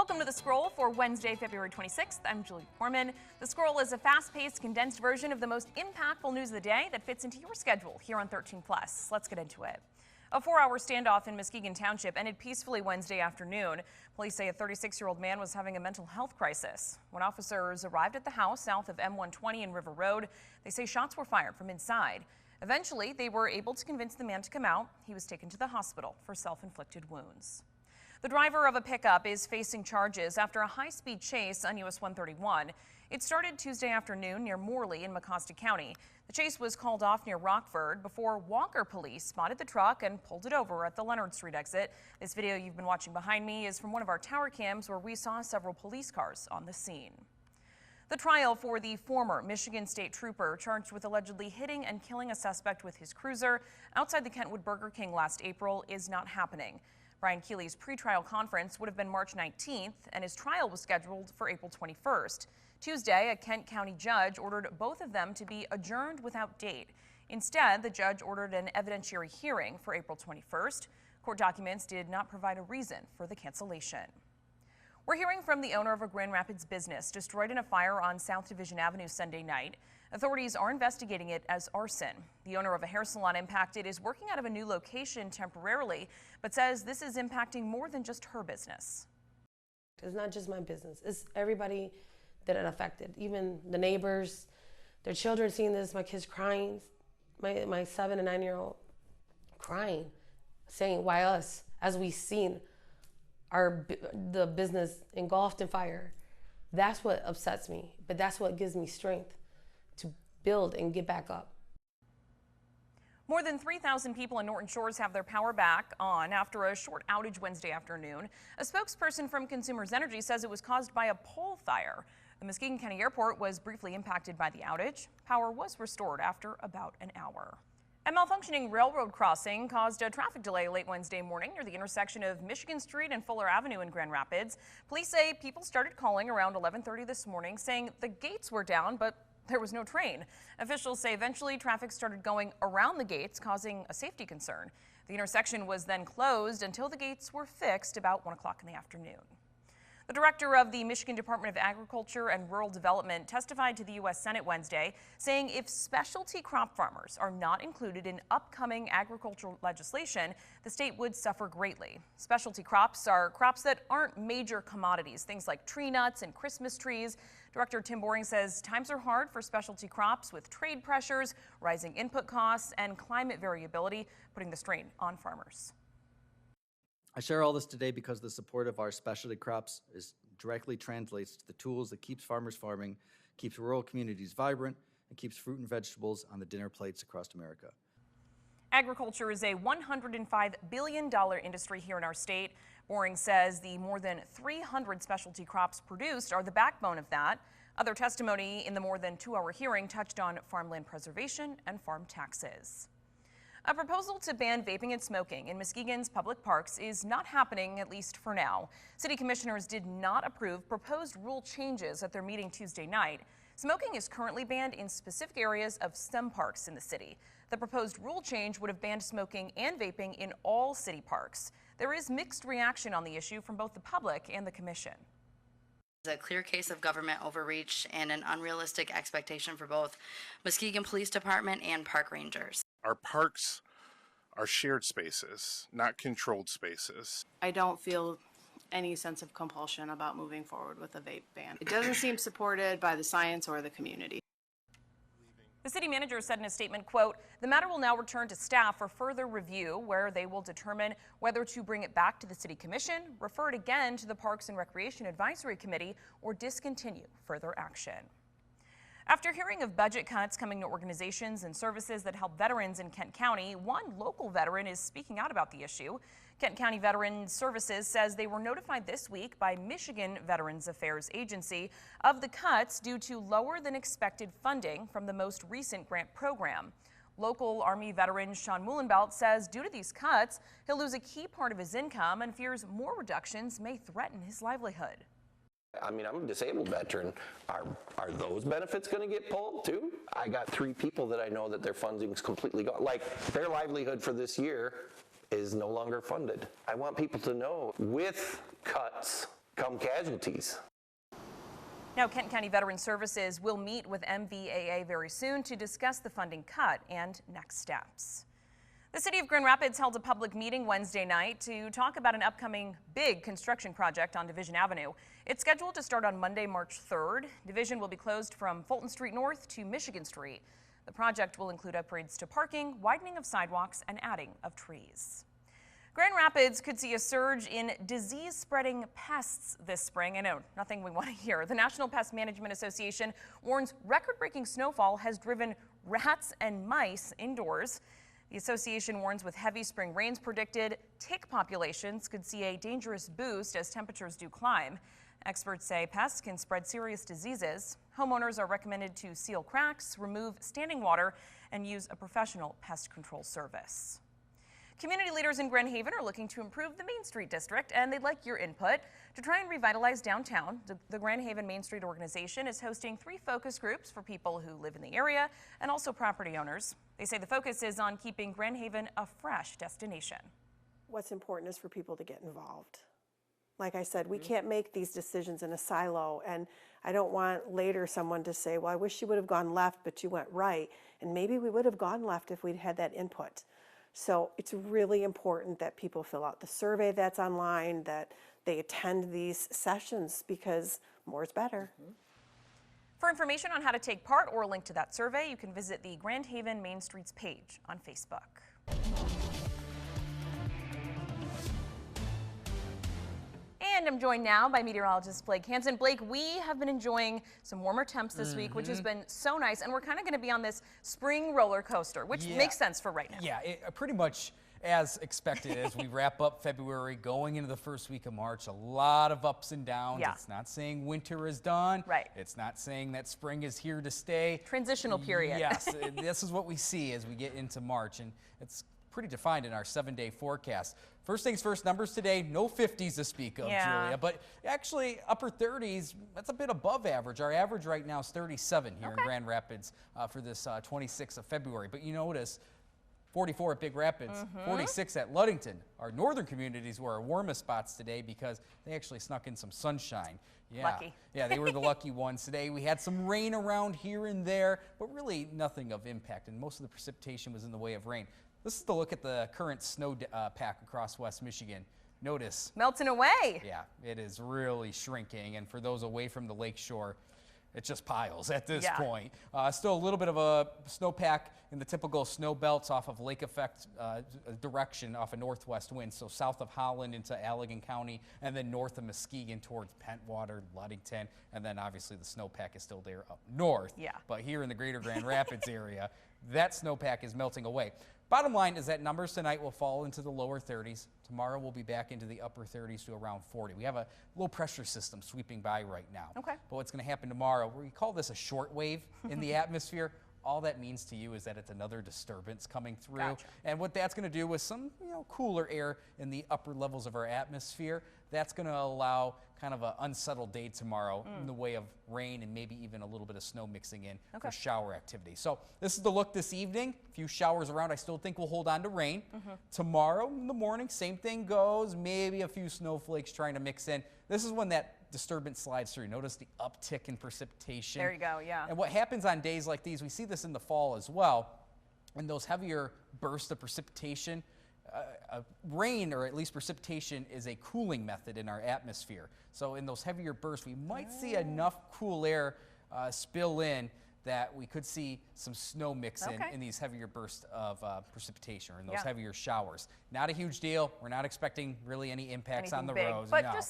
Welcome to The Scroll for Wednesday, February 26th. I'm Julie Corman. The Scroll is a fast-paced, condensed version of the most impactful news of the day that fits into your schedule here on 13 Plus. Let's get into it. A 4-hour standoff in Muskegon Township ended peacefully Wednesday afternoon. Police say a 36-year-old man was having a mental health crisis. When officers arrived at the house south of M120 and River Road, they say shots were fired from inside. Eventually, they were able to convince the man to come out. He was taken to the hospital for self-inflicted wounds. The driver of a pickup is facing charges after a high-speed chase on US 131. It started Tuesday afternoon near Morley in Mecosta County. The chase was called off near Rockford before Walker police spotted the truck and pulled it over at the Leonard Street exit. This video you've been watching behind me is from one of our tower cams where we saw several police cars on the scene. The trial for the former Michigan State Trooper charged with allegedly hitting and killing a suspect with his cruiser outside the Kentwood Burger King last April is not happening. Brian Keeley's pretrial conference would have been March 19th, and his trial was scheduled for April 21st. Tuesday, a Kent County judge ordered both of them to be adjourned without date. Instead, the judge ordered an evidentiary hearing for April 21st. Court documents did not provide a reason for the cancellation. We're hearing from the owner of a Grand Rapids business destroyed in a fire on South Division Avenue Sunday night. Authorities are investigating it as arson. The owner of a hair salon impacted is working out of a new location temporarily, but says this is impacting more than just her business. It's not just my business. It's everybody that it affected, even the neighbors, their children seeing this, my kids crying, my 7 and 9-year-old crying, saying, why us? As we've seen the business engulfed in fire. That's what upsets me, but that's what gives me strength to build and get back up. More than 3,000 people in Norton Shores have their power back on after a short outage Wednesday afternoon. A spokesperson from Consumers Energy says it was caused by a pole fire. The Muskegon County Airport was briefly impacted by the outage. Power was restored after about an hour. A malfunctioning railroad crossing caused a traffic delay late Wednesday morning near the intersection of Michigan Street and Fuller Avenue in Grand Rapids. Police say people started calling around 11:30 this morning saying the gates were down, but there was no train. Officials say eventually traffic started going around the gates, causing a safety concern. The intersection was then closed until the gates were fixed about 1 o'clock in the afternoon. The director of the Michigan Department of Agriculture and Rural Development testified to the U.S. Senate Wednesday, saying if specialty crop farmers are not included in upcoming agricultural legislation, the state would suffer greatly. Specialty crops are crops that aren't major commodities, things like tree nuts and Christmas trees. Director Tim Boring says times are hard for specialty crops with trade pressures, rising input costs, and climate variability, putting the strain on farmers. I share all this today because the support of our specialty crops directly translates to the tools that keeps farmers farming, keeps rural communities vibrant, and keeps fruit and vegetables on the dinner plates across America. Agriculture is a $105 billion industry here in our state. Boring says the more than 300 specialty crops produced are the backbone of that. Other testimony in the more than 2-hour hearing touched on farmland preservation and farm taxes. A proposal to ban vaping and smoking in Muskegon's public parks is not happening, at least for now. City commissioners did not approve proposed rule changes at their meeting Tuesday night. Smoking is currently banned in specific areas of some parks in the city. The proposed rule change would have banned smoking and vaping in all city parks. There is mixed reaction on the issue from both the public and the commission. A clear case of government overreach and an unrealistic expectation for both Muskegon Police Department and park rangers. Our parks are shared spaces, not controlled spaces. I don't feel any sense of compulsion about moving forward with a vape ban. It doesn't seem supported by the science or the community. The city manager said in a statement, quote, "The matter will now return to staff for further review where they will determine whether to bring it back to the city commission, refer it again to the Parks and Recreation Advisory Committee, or discontinue further action." After hearing of budget cuts coming to organizations and services that help veterans in Kent County, one local veteran is speaking out about the issue. Kent County Veteran Services says they were notified this week by Michigan Veterans Affairs Agency of the cuts due to lower than expected funding from the most recent grant program. Local Army veteran Sean Mullenbelt says due to these cuts, he'll lose a key part of his income and fears more reductions may threaten his livelihood. I mean, I'm a disabled veteran. Are those benefits going to get pulled too? I got 3 people that I know that their funding's completely gone. Like, their livelihood for this year is no longer funded. I want people to know with cuts, come casualties. Now, Kent County Veteran Services will meet with MVAA very soon to discuss the funding cut and next steps. The city of Grand Rapids held a public meeting Wednesday night to talk about an upcoming big construction project on Division Avenue. It's scheduled to start on Monday, March 3rd. Division will be closed from Fulton Street North to Michigan Street. The project will include upgrades to parking, widening of sidewalks, and adding of trees. Grand Rapids could see a surge in disease-spreading pests this spring. I know, nothing we want to hear. The National Pest Management Association warns record-breaking snowfall has driven rats and mice indoors. The association warns with heavy spring rains predicted, tick populations could see a dangerous boost as temperatures do climb. Experts say pests can spread serious diseases. Homeowners are recommended to seal cracks, remove standing water, and use a professional pest control service. Community leaders in Grand Haven are looking to improve the Main Street District, and they'd like your input. To try and revitalize downtown, the Grand Haven Main Street organization is hosting 3 focus groups for people who live in the area and also property owners. They say the focus is on keeping Grand Haven a fresh destination. What's important is for people to get involved. Like I said, we can't make these decisions in a silo, and I don't want later someone to say, well, I wish you would have gone left, but you went right. And maybe we would have gone left if we'd had that input. So it's really important that people fill out the survey that's online, that they attend these sessions, because more is better. For information on how to take part or a link to that survey, you can visit the Grand Haven Main Streets page on Facebook. And I'm joined now by meteorologist Blake Hansen. Blake, we have been enjoying some warmer temps this week, which has been so nice. And we're kind of going to be on this spring roller coaster, which makes sense for right now. Yeah, pretty much as expected as we wrap up February, going into the first week of March. A lot of ups and downs. Yeah. It's not saying winter is done. Right. It's not saying that spring is here to stay. Transitional period. Yes, this is what we see as we get into March. And it's pretty defined in our 7-day forecast. First things first, numbers today, no 50s to speak of, Julia, but actually upper 30s, that's a bit above average. Our average right now is 37 here in Grand Rapids for this 26th of February. But you notice 44 at Big Rapids, 46 at Ludington. Our northern communities were our warmest spots today because they actually snuck in some sunshine. Yeah. Lucky. Yeah, they were the lucky ones today. We had some rain around here and there, but really nothing of impact, and most of the precipitation was in the way of rain. This is the look at the current snow pack across West Michigan. Notice. Melting away. Yeah, it is really shrinking. And for those away from the lake shore, it just piles at this point. Still a little bit of a snowpack in the typical snow belts off of lake effect direction off a northwest wind. So south of Holland into Allegan County, and then north of Muskegon towards Pentwater, Ludington. And then obviously the snowpack is still there up north. Yeah. But here in the greater Grand Rapids area, that snowpack is melting away. Bottom line is that numbers tonight will fall into the lower 30s. Tomorrow we'll be back into the upper 30s to around 40. We have a low pressure system sweeping by right now. Okay. But what's going to happen tomorrow, we call this a short wave in the atmosphere. All that means to you is that it's another disturbance coming through. Gotcha. And what that's going to do with some cooler air in the upper levels of our atmosphere, that's going to allow kind of an unsettled day tomorrow in the way of rain and maybe even a little bit of snow mixing in for shower activity. So this is the look this evening. A few showers around. I still think we'll hold on to rain. Tomorrow in the morning, same thing goes. Maybe a few snowflakes trying to mix in. This is when that disturbance slides through. Notice the uptick in precipitation. There you go, yeah. And what happens on days like these, we see this in the fall as well, and those heavier bursts of precipitation, rain, or at least precipitation, is a cooling method in our atmosphere. So in those heavier bursts, we might see enough cool air spill in that we could see some snow mix in these heavier bursts of precipitation, or in those heavier showers. Not a huge deal. We're not expecting really any impacts on the roads. But no.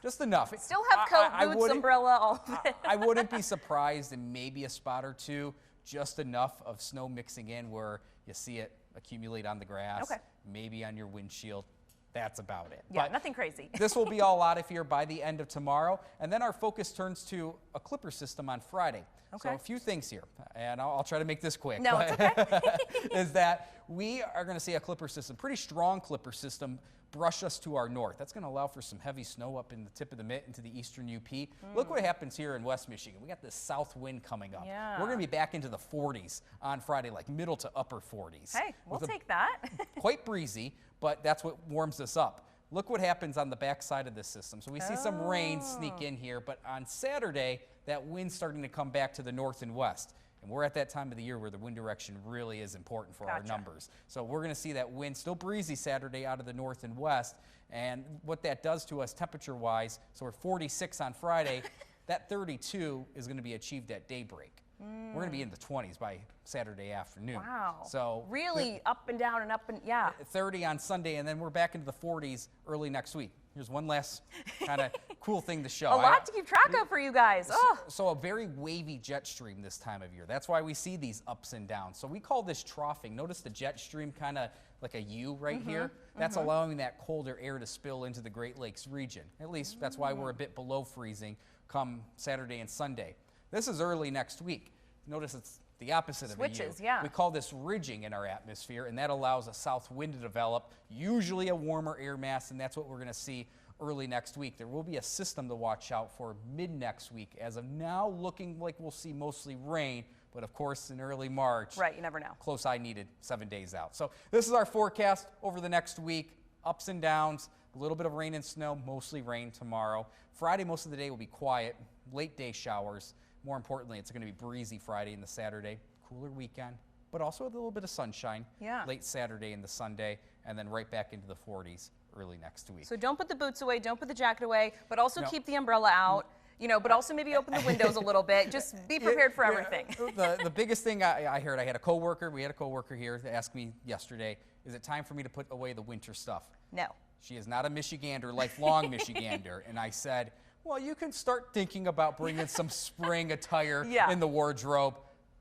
Just enough. Still have coat, boots, umbrella, all of it. I wouldn't be surprised in maybe a spot or two, just enough of snow mixing in where you see it accumulate on the grass, maybe on your windshield. That's about it. Yeah, but nothing crazy. This will be all out of here by the end of tomorrow. And then our focus turns to a clipper system on Friday. So a few things here, and I'll try to make this quick. No, it's okay. Is that we are going to see a clipper system, pretty strong clipper system, brush us to our north. That's going to allow for some heavy snow up in the tip of the mitt into the eastern UP. Look what happens here in West Michigan. We got this south wind coming up. Yeah. We're going to be back into the 40s on Friday, like middle to upper 40s. Hey, we'll take that. Quite breezy, but that's what warms us up. look what happens on the backside of this system. So we see some rain sneak in here, but on Saturday, that wind's starting to come back to the north and west. And we're at that time of the year where the wind direction really is important for our numbers. So we're going to see that wind still breezy Saturday out of the north and west. And what that does to us temperature-wise, so we're 46 on Friday, that 32 is going to be achieved at daybreak. We're going to be in the 20s by Saturday afternoon. Wow. So really up and down and up and, yeah. 30 on Sunday, and then we're back into the 40s early next week. Here's one last kind of cool thing to show. A lot to keep track of for you guys. So a very wavy jet stream this time of year. That's why we see these ups and downs. So we call this troughing. Notice the jet stream kind of like a U right here. That's allowing that colder air to spill into the Great Lakes region. At least that's why we're a bit below freezing come Saturday and Sunday. This is early next week. Notice it's the opposite of a U. Yeah. We call this ridging in our atmosphere, and that allows a south wind to develop, usually a warmer air mass, and that's what we're going to see early next week. There will be a system to watch out for mid next week. As of now, looking like we'll see mostly rain, but of course in early March. Right, you never know. Close eye needed 7 days out. So this is our forecast over the next week. Ups and downs, a little bit of rain and snow, mostly rain tomorrow. Friday, most of the day will be quiet, late day showers. More importantly, it's going to be breezy Friday and the Saturday, cooler weekend, but also a little bit of sunshine late Saturday and the Sunday, and then right back into the 40s early next week. So don't put the boots away, don't put the jacket away, but also keep the umbrella out, you know, but also maybe open the windows a little bit. Just be prepared for everything. The biggest thing I heard, we had a coworker here to ask me yesterday, is it time for me to put away the winter stuff? No. She is not a Michigander, lifelong Michigander. And I said, well, you can start thinking about bringing some spring attire in the wardrobe,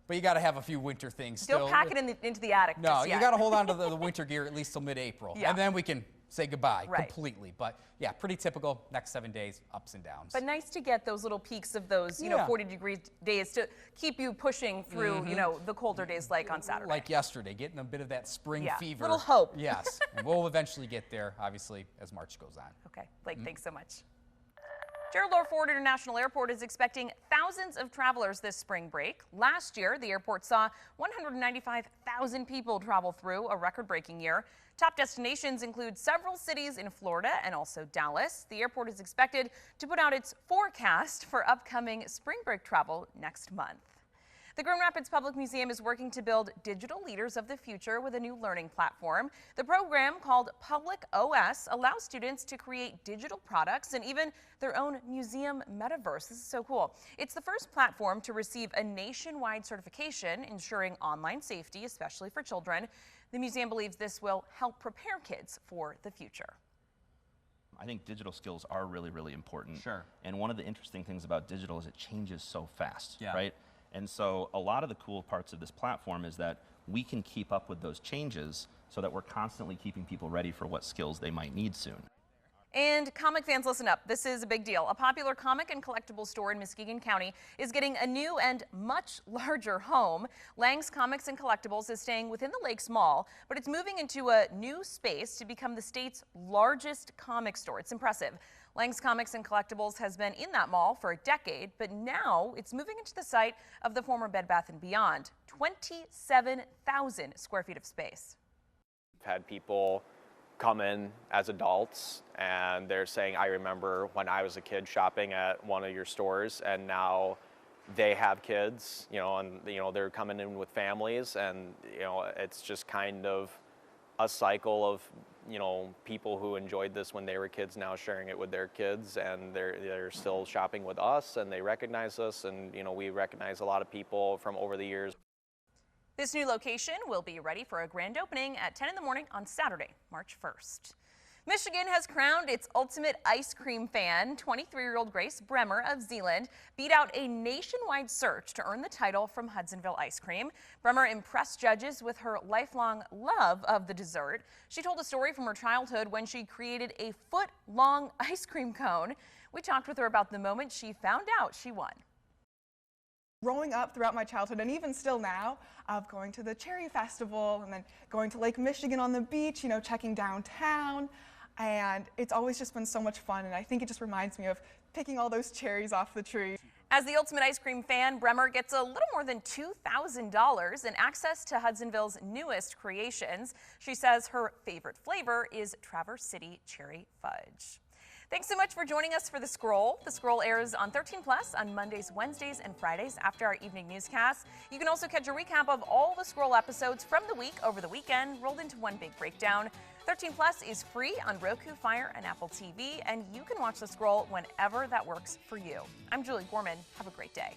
but you got to have a few winter things still. Don't pack it into the attic. No, you got to hold on to the winter gear at least till mid-April, and then we can say goodbye completely. But yeah, pretty typical next 7 days, ups and downs. But nice to get those little peaks of those, you know, 40-degree days to keep you pushing through, you know, the colder days like on Saturday. Like yesterday, getting a bit of that spring fever. Little hope. Yes, and we'll eventually get there, obviously, as March goes on. Okay, Blake, thanks so much. Gerald R. Ford International Airport is expecting thousands of travelers this spring break. Last year, the airport saw 195,000 people travel through, a record-breaking year. Top destinations include several cities in Florida and also Dallas. The airport is expected to put out its forecast for upcoming spring break travel next month. The Grand Rapids Public Museum is working to build digital leaders of the future with a new learning platform. The program, called Public OS, allows students to create digital products and even their own museum metaverse. This is so cool. It's the first platform to receive a nationwide certification, ensuring online safety, especially for children. The museum believes this will help prepare kids for the future. I think digital skills are really, really important. Sure. And one of the interesting things about digital is it changes so fast, right? And so a lot of the cool parts of this platform is that we can keep up with those changes so that we're constantly keeping people ready for what skills they might need soon. And comic fans, listen up. This is a big deal. A popular comic and collectible store in Muskegon County is getting a new and much larger home. Lang's Comics and Collectibles is staying within the Lakes Mall, but it's moving into a new space to become the state's largest comic store. It's impressive. Lang's Comics and Collectibles has been in that mall for a decade, but now it's moving into the site of the former Bed Bath & Beyond. 27,000 square feet of space. I've had people come in as adults and they're saying, I remember when I was a kid shopping at one of your stores, and now they have kids, you know, and you know they're coming in with families, and you know it's just kind of a cycle of, you know, people who enjoyed this when they were kids now sharing it with their kids, and they're still shopping with us, and they recognize us, and you know we recognize a lot of people from over the years. This new location will be ready for a grand opening at 10 in the morning on Saturday, March 1st. Michigan has crowned its ultimate ice cream fan. 23-year-old Grace Bremer of Zeeland beat out a nationwide search to earn the title from Hudsonville Ice Cream. Bremer impressed judges with her lifelong love of the dessert. She told a story from her childhood when she created a foot-long ice cream cone. We talked with her about the moment she found out she won. Growing up throughout my childhood, and even still now, of going to the Cherry Festival and then going to Lake Michigan on the beach, you know, checking downtown. And it's always just been so much fun, and I think it just reminds me of picking all those cherries off the tree. As the ultimate ice cream fan, Bremer gets a little more than $2,000 and access to Hudsonville's newest creations. She says her favorite flavor is Traverse City Cherry Fudge. Thanks so much for joining us for The Scroll. The Scroll airs on 13 Plus on Mondays, Wednesdays, and Fridays after our evening newscast. You can also catch a recap of all the Scroll episodes from the week over the weekend, rolled into one big breakdown. 13 Plus is free on Roku, Fire, and Apple TV, and you can watch The Scroll whenever that works for you. I'm Julie Gorman. Have a great day.